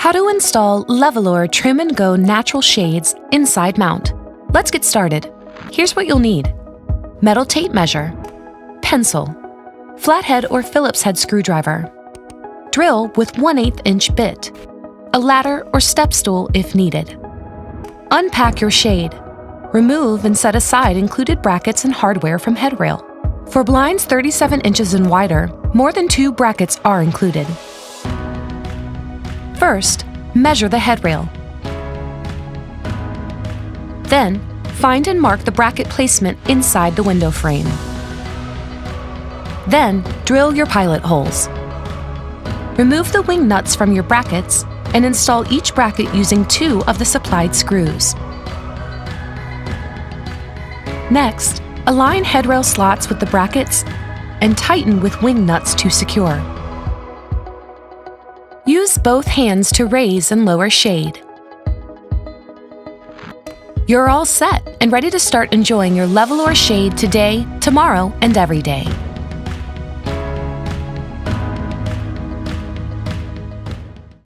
How to install LEVOLOR Trim+Go natural shades inside mount. Let's get started. Here's what you'll need: metal tape measure, pencil, flathead or Phillips head screwdriver, drill with 1/8 inch bit, a ladder or step stool if needed. Unpack your shade. Remove and set aside included brackets and hardware from headrail. For blinds 37 inches and wider, more than 2 brackets are included. First, measure the headrail. Then, find and mark the bracket placement inside the window frame. Then, drill your pilot holes. Remove the wing nuts from your brackets and install each bracket using 2 of the supplied screws. Next, align headrail slots with the brackets and tighten with wing nuts to secure. Use both hands to raise and lower shade. You're all set and ready to start enjoying your LEVOLOR shade today, tomorrow, and every day.